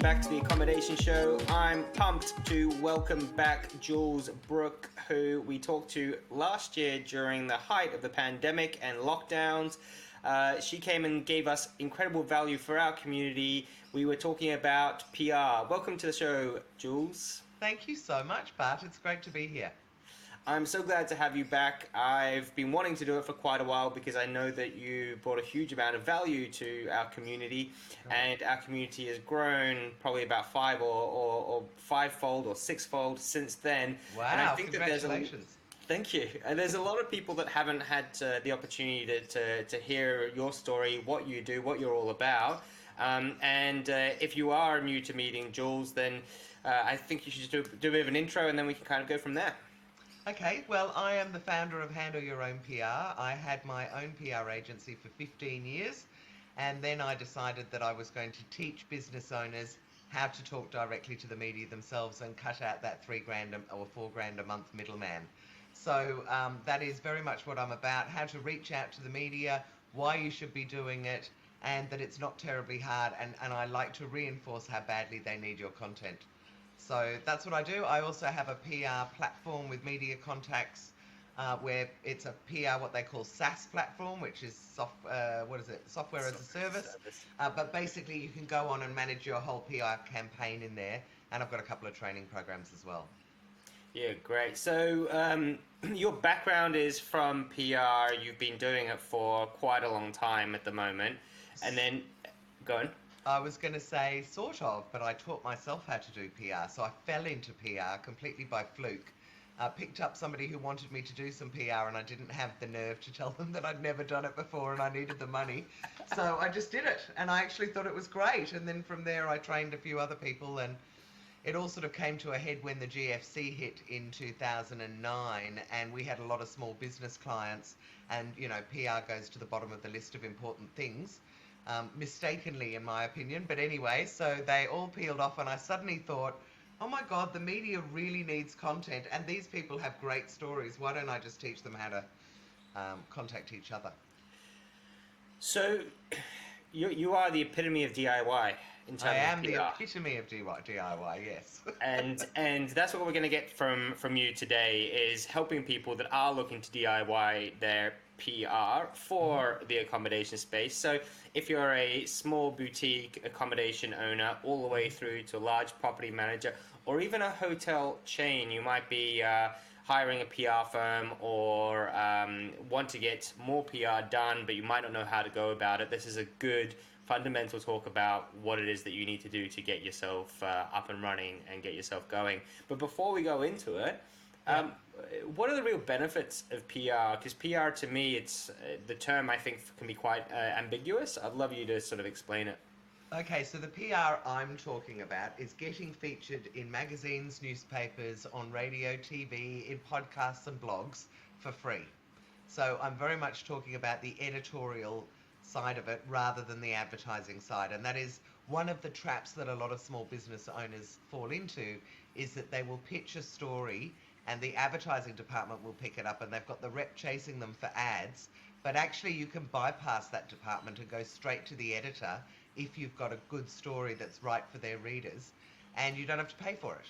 back to the Accommodation Show. I'm pumped to welcome back Jules Brooke, who we talked to last year during the height of the pandemic and lockdowns. She came and gave us incredible value for our community. We were talking about PR. Welcome to the show, Jules. Thank you so much, Bart. It's great to be here. I'm so glad to have you back. I've been wanting to do it for quite a while because I know that you brought a huge amount of value to our community, and our community has grown probably about or fivefold or sixfold since then. Wow, and I think congratulations. Thank you. And there's a lot of people that haven't had the opportunity to hear your story, what you do, what you're all about. If you are new to meeting Jules, then I think you should do a bit of an intro, and then we can kind of go from there. Okay, well, I am the founder of Handle Your Own PR. I had my own PR agency for 15 years, and then I decided that I was going to teach business owners how to talk directly to the media themselves and cut out that $3,000 or $4,000 a month middleman. So that is very much what I'm about, how to reach out to the media, why you should be doing it, and that it's not terribly hard, and I like to reinforce how badly they need your content. So that's what I do. I also have a PR platform with media contacts where it's a PR, what they call SaaS platform, which is software as a service. But basically you can go on and manage your whole PR campaign in there. And I've got a couple of training programs as well. Yeah, great. So your background is from PR. You've been doing it for quite a long time at the moment. And then, go on. I was going to say sort of, but I taught myself how to do PR. So I fell into PR completely by fluke. Picked up somebody who wanted me to do some PR, and I didn't have the nerve to tell them that I'd never done it before and I needed the money. So I just did it, and I actually thought it was great. And then from there I trained a few other people, and it all sort of came to a head when the GFC hit in 2009, and we had a lot of small business clients, and PR goes to the bottom of the list of important things. Mistakenly in my opinion, but anyway, so they all peeled off, and I suddenly thought, oh my god, the media really needs content, and these people have great stories. Why don't I just teach them how to contact each other? So you are the epitome of DIY in terms of PR. I am the epitome of DIY, yes. and that's what we're going to get from you today, is helping people that are looking to DIY their PR for the accommodation space. So if you're a small boutique accommodation owner all the way through to a large property manager, or even a hotel chain, you might be hiring a PR firm, or want to get more PR done, but you might not know how to go about it. This is a good fundamental talk about what it is that you need to do to get yourself up and running and get yourself going. But before we go into it, what are the real benefits of PR? Because PR, to me, it's the term I think can be quite ambiguous. I'd love you to sort of explain it. Okay, so the PR I'm talking about is getting featured in magazines, newspapers, on radio, TV, in podcasts and blogs for free. So I'm very much talking about the editorial side of it rather than the advertising side. And that is one of the traps that a lot of small business owners fall into, is that they will pitch a story and the advertising department will pick it up, and they've got the rep chasing them for ads. But actually you can bypass that department and go straight to the editor if you've got a good story that's right for their readers, and you don't have to pay for it.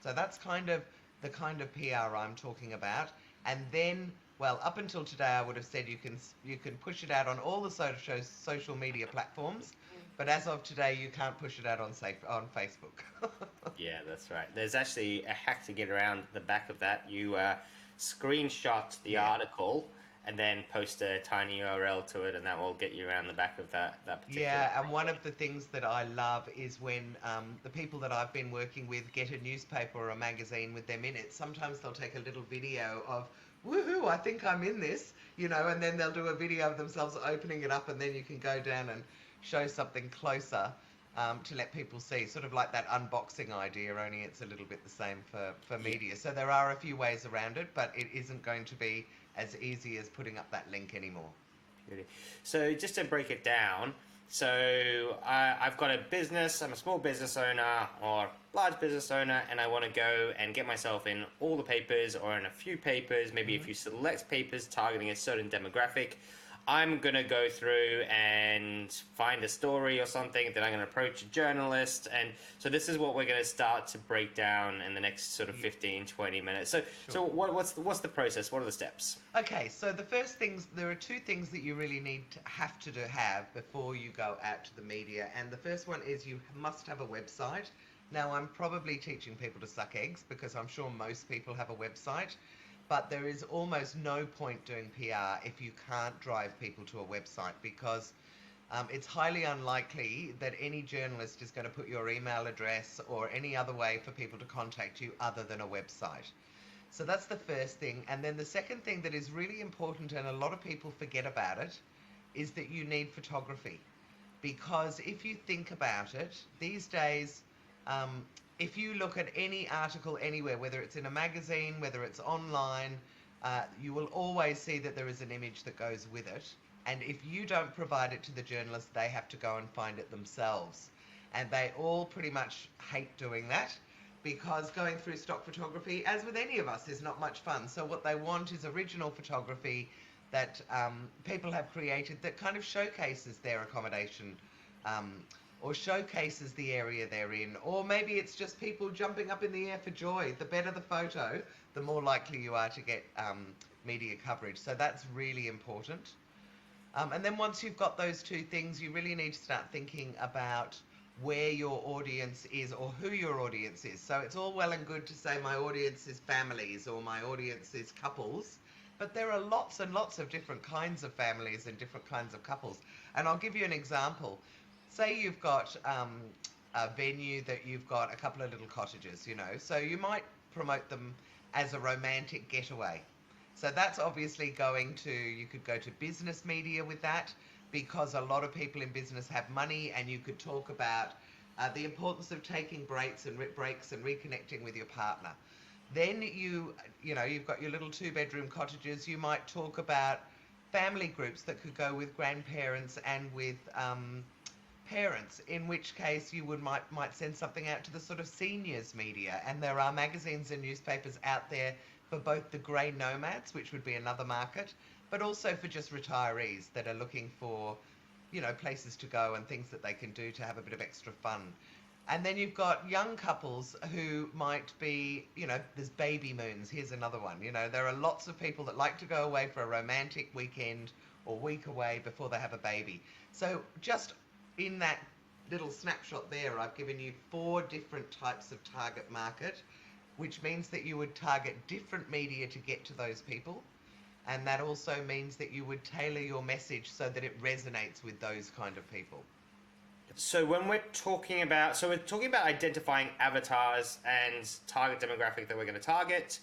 So that's kind of the kind of PR I'm talking about. And then, well, up until today I would have said you can push it out on all the social media platforms, but as of today you can't push it out on Facebook. Yeah, that's right. There's actually a hack to get around the back of that. You screenshot the article and then post a tiny URL to it, and that will get you around the back of that particular Yeah, and one of the things that I love is when the people that I've been working with get a newspaper or a magazine with them in it. Sometimes they'll take a little video of, woohoo, I think I'm in this, and then they'll do a video of themselves opening it up, and then you can go down and show something closer to let people see, sort of like that unboxing idea, only it's a little bit the same for media. So there are a few ways around it, but it isn't going to be as easy as putting up that link anymore. So just to break it down, so I've got a business, I'm a small business owner or large business owner, and I want to go and get myself in all the papers or in a few papers, maybe a few select papers targeting a certain demographic. I'm going to go through and find a story or something, then I'm going to approach a journalist. And so this is what we're going to start to break down in the next sort of 15, 20 minutes. So, Sure. so what's the process? What are the steps? Okay, so the first things, there are two things that you really have to have before you go out to the media. And the first one is you must have a website. Now, I'm probably teaching people to suck eggs because I'm sure most people have a website, but there is almost no point doing PR if you can't drive people to a website, because it's highly unlikely that any journalist is going to put your email address or any other way for people to contact you other than a website. So that's the first thing. And then the second thing that is really important, and a lot of people forget about it, is that you need photography. Because if you think about it, these days, if you look at any article anywhere, whether it's in a magazine, whether it's online, you will always see that there is an image that goes with it. And if you don't provide it to the journalist, they have to go and find it themselves. And they all pretty much hate doing that, because going through stock photography, as with any of us, is not much fun. So what they want is original photography that people have created that kind of showcases their accommodation, or showcases the area they're in, or maybe it's just people jumping up in the air for joy. The better the photo, the more likely you are to get media coverage. So that's really important. And then once you've got those two things, you really need to start thinking about where your audience is or who your audience is. So it's all well and good to say my audience is families or my audience is couples, but there are lots and lots of different kinds of families and different kinds of couples. And I'll give you an example. Say you've got a venue that you've got a couple of little cottages, so you might promote them as a romantic getaway. So that's obviously you could go to business media with that, because a lot of people in business have money, and you could talk about the importance of taking breaks and reconnecting with your partner. Then you've got your little 2-bedroom cottages. You might talk about family groups that could go with grandparents and with parents, in which case you might send something out to the sort of seniors media. And there are magazines and newspapers out there for both the grey nomads, which would be another market, but also for just retirees that are looking for, places to go and things that they can do to have a bit of extra fun. And then you've got young couples who might be, there's baby moons. Here's another one. There are lots of people that like to go away for a romantic weekend or week away before they have a baby. So just in that little snapshot there, I've given you 4 different types of target market, which means that you would target different media to get to those people. And that also means that you would tailor your message so that it resonates with those kind of people. So we're talking about identifying avatars and target demographic that we're going to target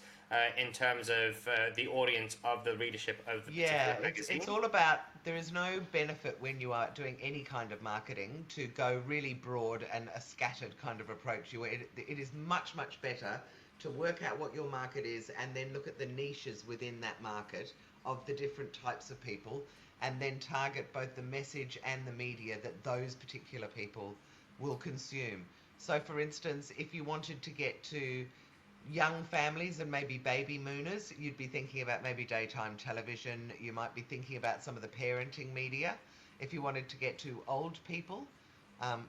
in terms of the audience of the readership of the particular magazine. It's all about, there is no benefit when you are doing any kind of marketing to go really broad and a scattered kind of approach. It is much, much better to work out what your market is and then look at the niches within that market of the different types of people, and then target both the message and the media that those particular people will consume. So for instance, if you wanted to get to young families and maybe baby mooners, you'd be thinking about maybe daytime television. You might be thinking about some of the parenting media. If you wanted to get to old people, and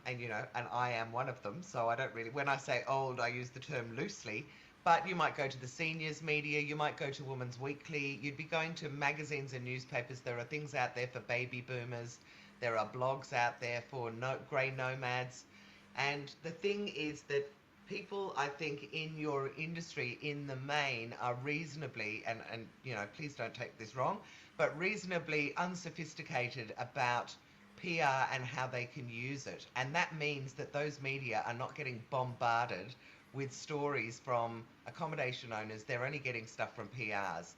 I am one of them, so I don't really, when I say old, I use the term loosely, but you might go to the seniors media, you might go to Women's Weekly, you'd be going to magazines and newspapers. There are things out there for baby boomers, there are blogs out there for grey nomads, and the thing is that people, I think, in your industry, in the main, are reasonably, and please don't take this wrong, but reasonably unsophisticated about PR and how they can use it. And that means that those media are not getting bombarded with stories from accommodation owners. They're only getting stuff from PRs.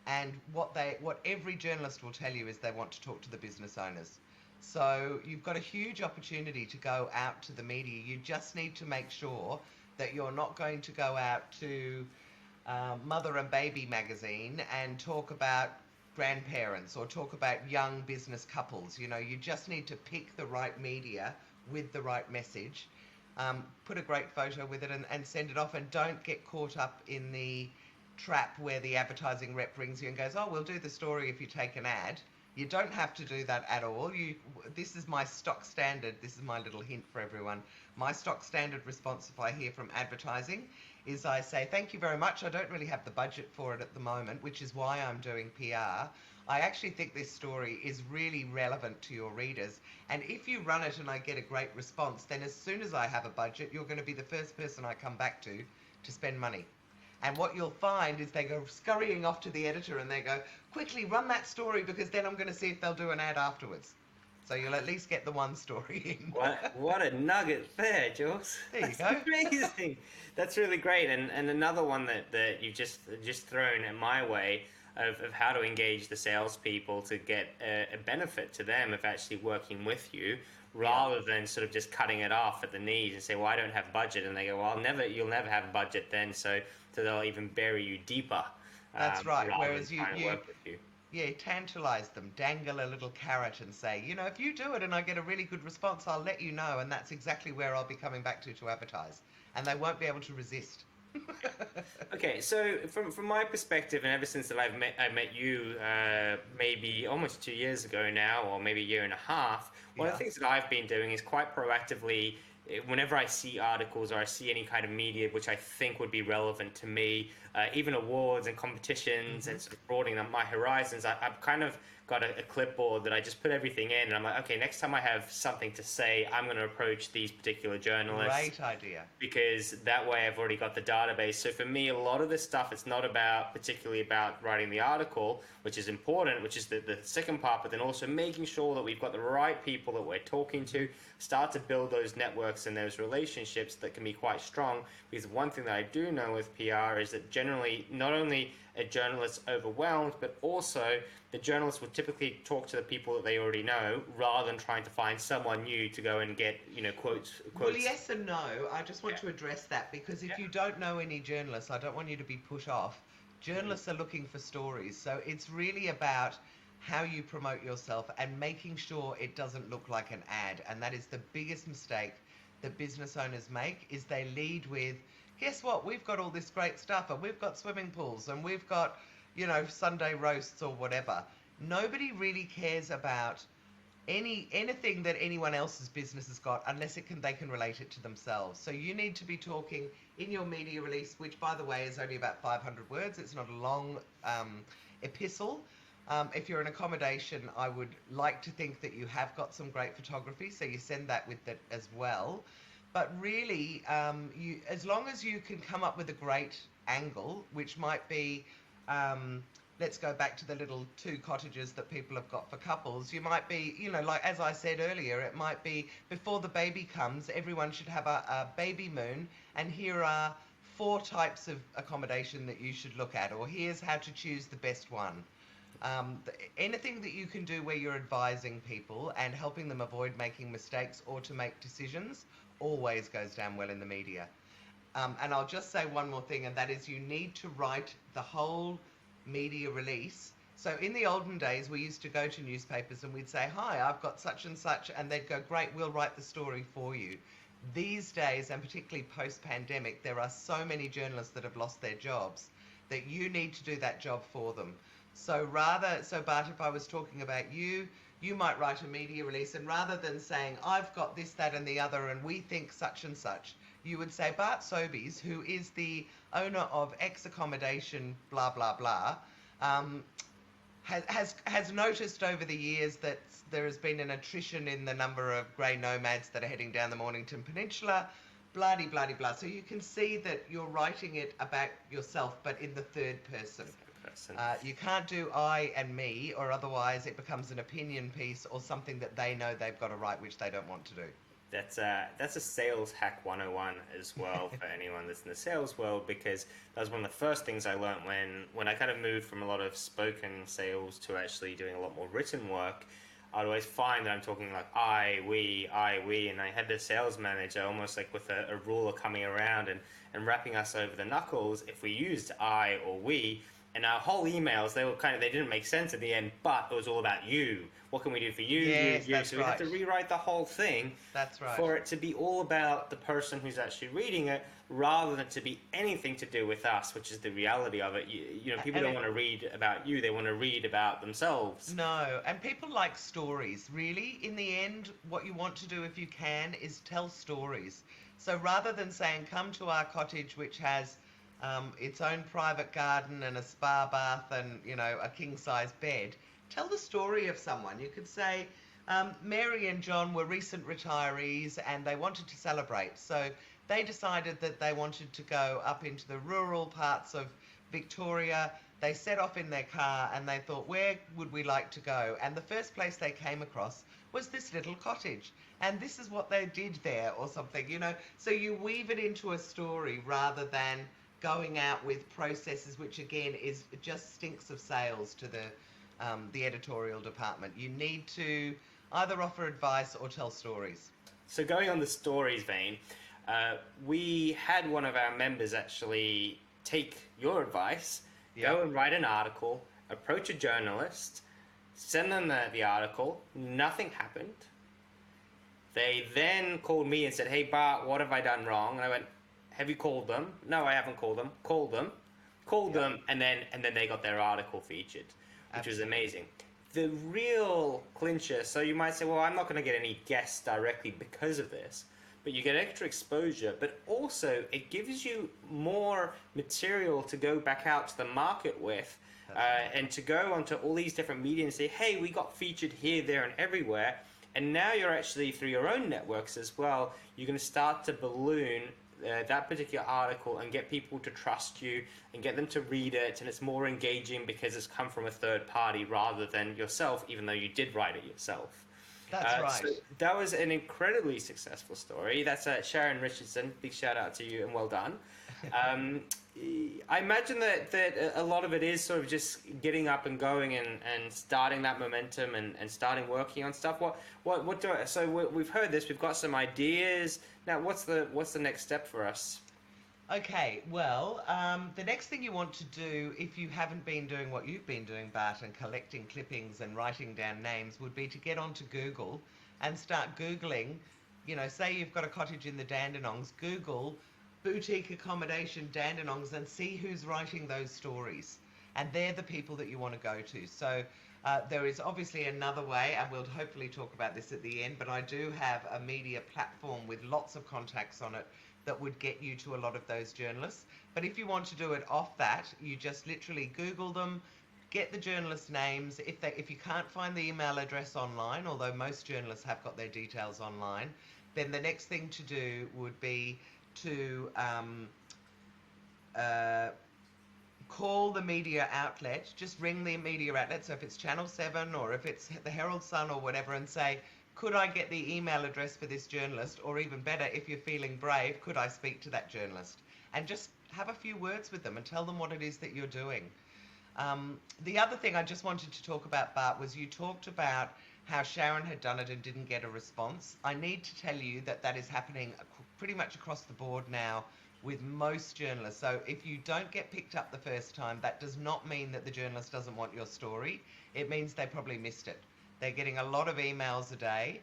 And what every journalist will tell you is they want to talk to the business owners. So you've got a huge opportunity to go out to the media. You just need to make sure that you're not going to go out to Mother and Baby magazine and talk about grandparents or talk about young business couples. You just need to pick the right media with the right message, put a great photo with it and send it off, and don't get caught up in the trap where the advertising rep rings you and goes, oh, we'll do the story if you take an ad. You don't have to do that at all. This is my stock standard. This is my little hint for everyone. My stock standard response if I hear from advertising is I say, thank you very much. I don't really have the budget for it at the moment, which is why I'm doing PR. I actually think this story is really relevant to your readers. And if you run it and I get a great response, then as soon as I have a budget, you're going to be the first person I come back to spend money. And what you'll find is they go scurrying off to the editor and they go, quickly run that story because then I'm going to see if they'll do an ad afterwards. So you'll at least get the one story in. What a nugget there, Jules. There you That's go. amazing. That's really great. And another one that you just thrown in my way of how to engage the salespeople to get a benefit to them of actually working with you, rather than sort of just cutting it off at the knees and say, well, I don't have budget. And they go, well, you'll never have budget then. So they'll even bury you deeper. That's right. Whereas you work with you. Yeah, tantalize them, dangle a little carrot and say, if you do it and I get a really good response, I'll let you know. And that's exactly where I'll be coming back to advertise. And they won't be able to resist. Okay, so from my perspective, and ever since that I met you, maybe almost 2 years ago now, or maybe a year and a half, one of the things that I've been doing is quite proactively, whenever I see articles or I see any kind of media which I think would be relevant to me, even awards and competitions, and sort of broadening up my horizons, I've kind of got a clipboard that I just put everything in, and I'm like, okay, next time I have something to say, I'm going to approach these particular journalists. Great idea. Because that way I've already got the database. So for me, a lot of this stuff, it's not particularly about writing the article, which is important, which is the second part, but then also making sure that we've got the right people that we're talking to, start to build those networks and those relationships that can be quite strong. Because one thing that I do know with PR is that generally, not only a journalist overwhelmed, but also the journalist would typically talk to the people that they already know rather than trying to find someone new to go and get, quotes. Well, yes and no. I just want to address that because if you don't know any journalists, I don't want you to be put off. Journalists are looking for stories. So it's really about how you promote yourself and making sure it doesn't look like an ad. And that is the biggest mistake that business owners make, is they lead with, guess what, we've got all this great stuff and we've got swimming pools and we've got, Sunday roasts or whatever. Nobody really cares about anything that anyone else's business has got unless they can relate it to themselves. So you need to be talking in your media release, which by the way is only about 500 words. It's not a long epistle. If you're an accommodation, I would like to think that you have got some great photography, so you send that with it as well. But really, as long as you can come up with a great angle, which might be, let's go back to the little 2 cottages that people have got for couples. You might be, like as I said earlier, it might be before the baby comes, everyone should have a baby moon, and here are 4 types of accommodation that you should look at, or here's how to choose the best one. Anything that you can do where you're advising people and helping them avoid making mistakes or to make decisions always goes down well in the media. And I'll just say one more thing, and that is you need to write the whole media release. So in the olden days, we used to go to newspapers and we'd say, hi, I've got such and such, and they'd go, great, we'll write the story for you. These days, and particularly post-pandemic, there are so many journalists that have lost their jobs that you need to do that job for them. So Bart, if I was talking about you, you might write a media release, and rather than saying, I've got this, that, and the other, and we think such and such, you would say, Bart Sobies, who is the owner of X accommodation, blah, blah, blah, has noticed over the years that there has been an attrition in the number of grey nomads that are heading down the Mornington Peninsula, blah, blah, blah, blah. So you can see that you're writing it about yourself, but in the third person. You can't do I and me, or otherwise it becomes an opinion piece or something that they know they've got to write, which they don't want to do. That's a sales hack 101 as well for anyone that's in the sales world, because that was one of the first things I learned when I kind of moved from a lot of spoken sales to actually doing a lot more written work. I'd always find that I'm talking like I, we, and I had the sales manager almost like with a ruler coming around and wrapping us over the knuckles if we used I or we. And our whole emails, they didn't make sense at the end, but it was all about you. What can we do for you, Yes, you? that's So we had right. to rewrite the whole thing That's right. for it to be all about the person who's actually reading it, rather than to be anything to do with us, which is the reality of it. People And don't want to read about you; they want to read about themselves. no, and people like stories. Really, in the end, what you want to do if you can is tell stories. So rather than saying, come to our cottage, which has its own private garden and a spa bath and, a king size bed, tell the story of someone. You could say, Mary and John were recent retirees and they wanted to celebrate. So they decided that they wanted to go up into the rural parts of Victoria. They set off in their car and they thought, where would we like to go? And the first place they came across was this little cottage. And this is what they did there, or something, So you weave it into a story rather than going out with processes, which again is just stinks of sales to the editorial department. You need to either offer advice or tell stories. So going on the stories vein, we had one of our members actually take your advice, go Yep. and write an article, approach a journalist, send them the article. Nothing happened. They then called me and said, "Hey Bart, what have I done wrong?" And I went, "Have you called them?" "No, I haven't called them." "Called them." Called Yep. them, and then they got their article featured, which was Absolutely. amazing. The real clincher, so you might say, well, I'm not going to get any guests directly because of this, but you get extra exposure, but also it gives you more material to go back out to the market with, That's right. and to go onto all these different media and say, hey, we got featured here, there, and everywhere. And now you're actually, through your own networks as well, you're going to start to balloon that particular article and get people to trust you and get them to read it, and it's more engaging because it's come from a third party rather than yourself, even though you did write it yourself. That's right. So that was an incredibly successful story. That's Sharon Richardson. Big shout out to you and well done. Um, I imagine that a lot of it is sort of just getting up and going and starting that momentum and starting working on stuff. So we've heard this. We've got some ideas. Now, what's the next step for us? Okay, well, the next thing you want to do, if you haven't been doing what you've been doing, Bart, and collecting clippings and writing down names, would be to get onto Google and start Googling. Say you've got a cottage in the Dandenongs, Google boutique accommodation Dandenongs and see who's writing those stories. And they're the people that you want to go to. So there is obviously another way, and we'll hopefully talk about this at the end, but I do have a media platform with lots of contacts on it that would get you to a lot of those journalists. But if you want to do it off that, you just literally Google them, get the journalists' names. If you can't find the email address online, although most journalists have got their details online, then the next thing to do would be to call the media outlet, just ring the media outlet. So if it's Channel 7 or if it's the Herald Sun or whatever, and say, could I get the email address for this journalist? Or even better, if you're feeling brave, could I speak to that journalist? And just have a few words with them and tell them what it is that you're doing. The other thing I just wanted to talk about, Bart, was you talked about how Sharon had done it and didn't get a response. I need to tell you that that is happening pretty much across the board now with most journalists. So if you don't get picked up the first time, that does not mean that the journalist doesn't want your story. It means they probably missed it. They're getting a lot of emails a day.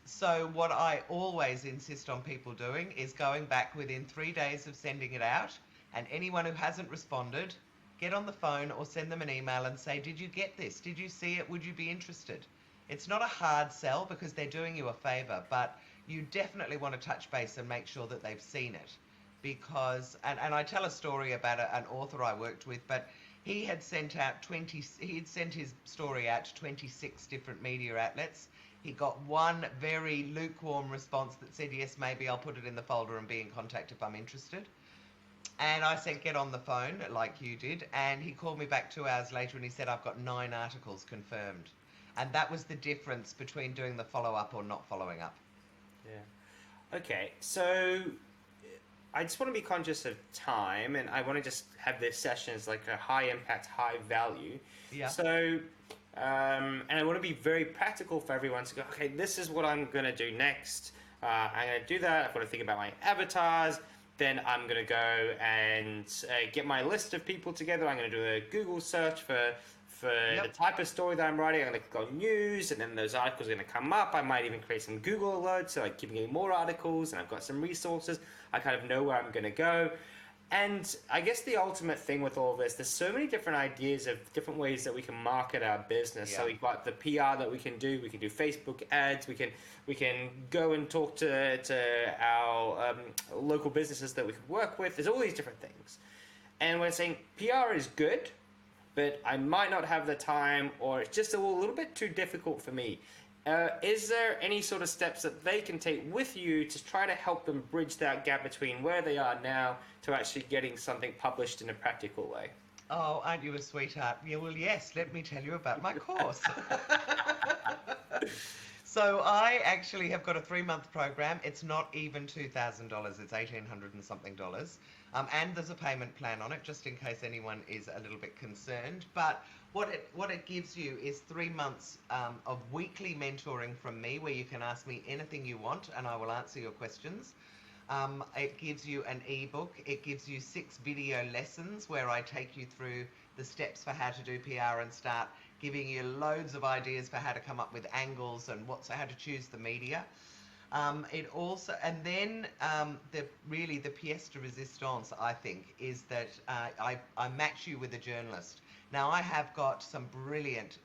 So what I always insist on people doing is going back within 3 days of sending it out, and anyone who hasn't responded, get on the phone or send them an email and say, did you get this? Did you see it? Would you be interested? It's not a hard sell because they're doing you a favor, but you definitely want to touch base and make sure that they've seen it. Because, and I tell a story about an author I worked with, but he had sent his story out to 26 different media outlets. He got one very lukewarm response that said, yes, maybe I'll put it in the folder and be in contact if I'm interested. And I said, get on the phone, like you did. And he called me back 2 hours later and he said, I've got 9 articles confirmed. And that was the difference between doing the follow-up or not following up. Yeah. Okay, so I just want to be conscious of time, and I want to just have this session as like a high impact, high value. Yeah. So, and I want to be very practical for everyone to go, okay, this is what I'm going to do next. I'm going to do that. I've got to think about my avatars. then I'm going to go and get my list of people together. I'm going to do a Google search for the Yep. type of story that I'm writing. I'm going to click on news, and then those articles are going to come up. I might even create some Google alerts, so like keeping getting more articles, and I've got some resources. I kind of know where I'm going to go. And I guess the ultimate thing with all of this, there's so many different ideas of different ways that we can market our business. Yeah. So we've got the PR that we can do. We can do Facebook ads. We can go and talk to our local businesses that we could work with. There's all these different things. And we're saying PR is good, but I might not have the time, or it's just a little bit too difficult for me. Is there any sort of steps that they can take with you to try to help them bridge that gap between where they are now to actually getting something published in a practical way? Oh, aren't you a sweetheart? Yeah, well, yes, let me tell you about my course. So I actually have got a 3-month program. It's not even $2,000. It's $1,800 and something dollars. And there's a payment plan on it, just in case anyone is a little bit concerned. But what it gives you is 3 months of weekly mentoring from me, where you can ask me anything you want, and I will answer your questions. It gives you an ebook. It gives you 6 video lessons where I take you through the steps for how to do PR and start giving you loads of ideas for how to come up with angles and how to choose the media. It also, and then the pièce de résistance, I think, is that I match you with a journalist. Now, I have got some brilliant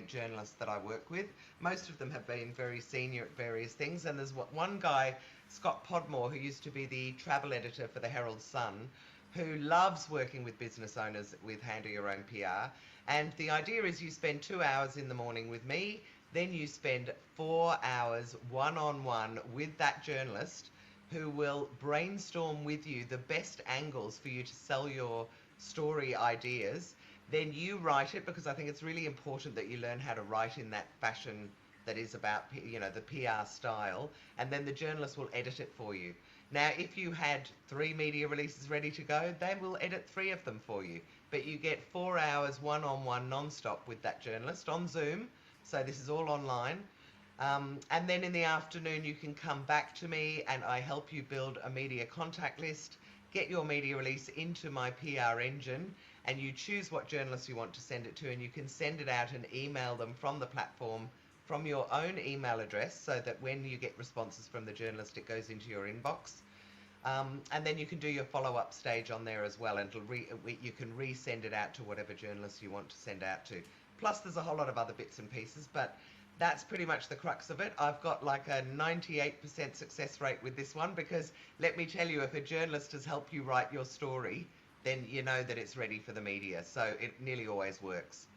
journalists that I work with. Most of them have been very senior at various things, and there's one guy, Scott Podmore, who used to be the travel editor for the Herald Sun, who loves working with business owners with handle your own PR. And the idea is you spend 2 hours in the morning with me, then you spend 4 hours one-on-one with that journalist, who will brainstorm with you the best angles for you to sell your story ideas. Then you write it, because I think it's really important that you learn how to write in that fashion that is about, the PR style, and then the journalist will edit it for you. Now, if you had 3 media releases ready to go, they will edit 3 of them for you. But you get 4 hours one-on-one non-stop with that journalist on Zoom. So this is all online. And then in the afternoon, you can come back to me and I help you build a media contact list, get your media release into my PR engine, and you choose what journalists you want to send it to, and you can send it out and email them from the platform from your own email address, so that when you get responses from the journalist, it goes into your inbox. And then you can do your follow-up stage on there as well, and you can resend it out to whatever journalist you want to send out to. Plus, there's a whole lot of other bits and pieces, but that's pretty much the crux of it. I've got like a 98% success rate with this one, because let me tell you, if a journalist has helped you write your story, then you know that it's ready for the media. So it nearly always works.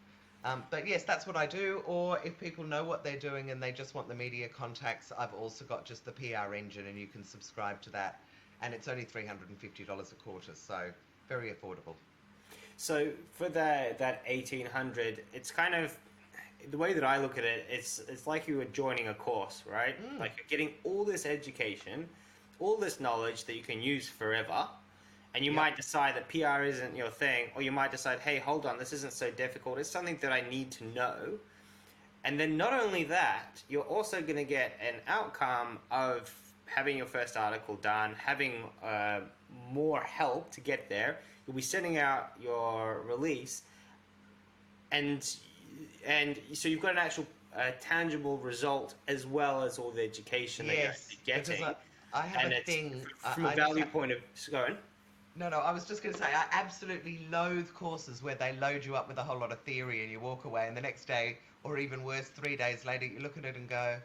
But yes, that's what I do. Or if people know what they're doing and they just want the media contacts, I've also got just the PR engine, and you can subscribe to that. And it's only $350 a quarter, so very affordable. So for that 1,800, it's kind of the way that I look at it. It's like you were joining a course, right? Like you're getting all this education, all this knowledge that you can use forever. And you might decide that PR isn't your thing, or you might decide, hey, hold on, this isn't so difficult. It's something that I need to know. And then not only that, you're also going to get an outcome of having your first article done, having more help to get there. You'll be sending out your release, and so you've got an actual tangible result, as well as all the education that you're actually getting. Because I have and a it's, thing. from a value point of going. No, I was just going to say, I absolutely loathe courses where they load you up with a whole lot of theory and you walk away, and the next day, or even worse, 3 days later, you look at it and go,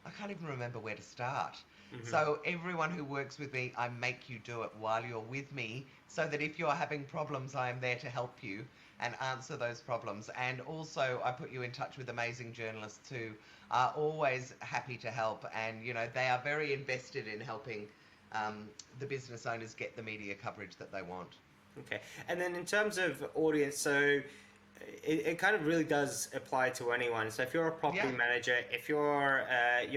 I can't even remember where to start. So everyone who works with me, I make you do it while you're with me, so that if you're having problems, I am there to help you and answer those problems. And also, I put you in touch with amazing journalists who are always happy to help, and they are very invested in helping the business owners get the media coverage that they want. Okay, and then in terms of audience, so it kind of really does apply to anyone. So if you're a property manager, if your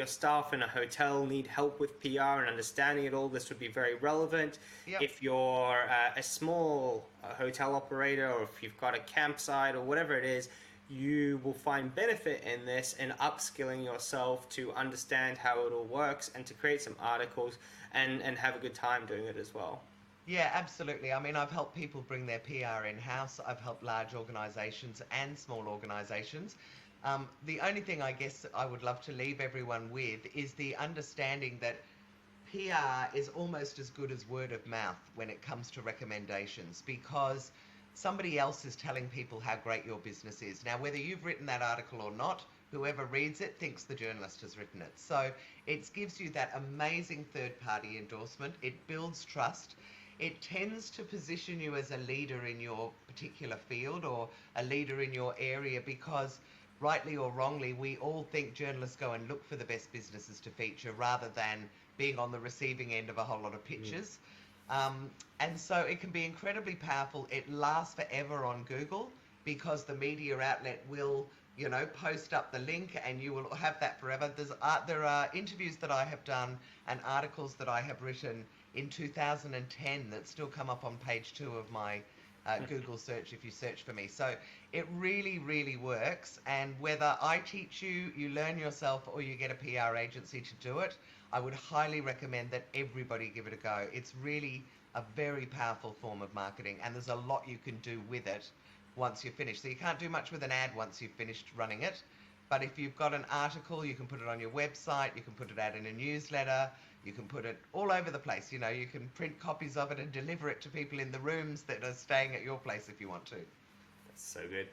staff in a hotel need help with PR and understanding it all, this would be very relevant. If you're a small hotel operator, or if you've got a campsite or whatever it is, you will find benefit in this, in upskilling yourself to understand how it all works and to create some articles and have a good time doing it as well. Yeah, absolutely. I mean, I've helped people bring their PR in-house. I've helped large organisations and small organisations. The only thing I guess I would love to leave everyone with is the understanding that PR is almost as good as word of mouth when it comes to recommendations, because somebody else is telling people how great your business is. Now, whether you've written that article or not, whoever reads it thinks the journalist has written it. So it gives you that amazing third party endorsement. It builds trust. It tends to position you as a leader in your particular field or a leader in your area, because rightly or wrongly, we all think journalists go and look for the best businesses to feature rather than being on the receiving end of a whole lot of pitches. And so it can be incredibly powerful. It lasts forever on Google because the media outlet will, post up the link and you will have that forever. There are interviews that I have done and articles that I have written in 2010 that still come up on page 2 of my Google search if you search for me. So it really, really works. And whether I teach you, you learn yourself, or you get a PR agency to do it, I would highly recommend that everybody give it a go. It's really a very powerful form of marketing, and there's a lot you can do with it once you're finished. So you can't do much with an ad once you've finished running it. But if you've got an article, you can put it on your website, you can put it out in a newsletter, you can put it all over the place. You can print copies of it and deliver it to people in the rooms that are staying at your place if you want to. That's so good.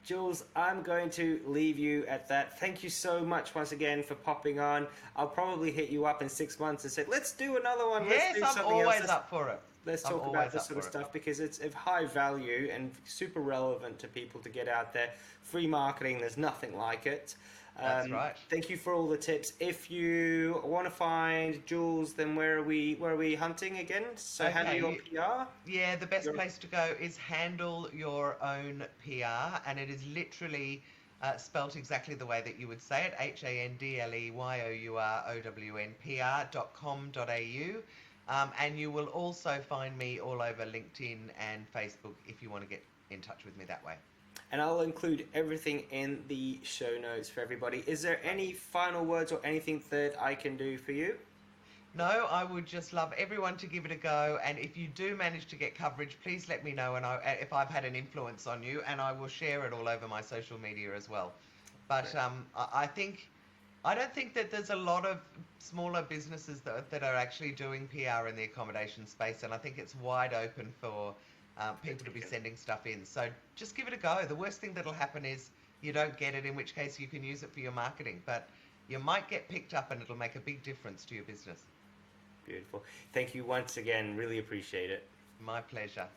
Jules, I'm going to leave you at that. Thank you so much once again for popping on. I'll probably hit you up in 6 months and say, let's do another one. Yes, Let's do I'm always up for it. Let's talk about this sort of stuff, because it's of high value and super relevant to people to get out there. Free marketing, there's nothing like it. That's right. Thank you for all the tips. If you want to find Jules, then where are we hunting again? So handle your PR? Yeah, the best place to go is handle your own PR, and it is literally spelt exactly the way that you would say it, HANDLEYOUROWN PR.com.au. And you will also find me all over LinkedIn and Facebook if you want to get in touch with me that way. And I'll include everything in the show notes for everybody. Is there any final words or anything that I can do for you? No, I would just love everyone to give it a go. And if you do manage to get coverage, please let me know, and if I've had an influence on you, and I will share it all over my social media as well. But I don't think that there's a lot of smaller businesses that are actually doing PR in the accommodation space, and I think it's wide open for people to be sending stuff in. So just give it a go. The worst thing that'll happen is you don't get it, in which case you can use it for your marketing. But you might get picked up and it'll make a big difference to your business. Beautiful. Thank you once again. Really appreciate it. My pleasure.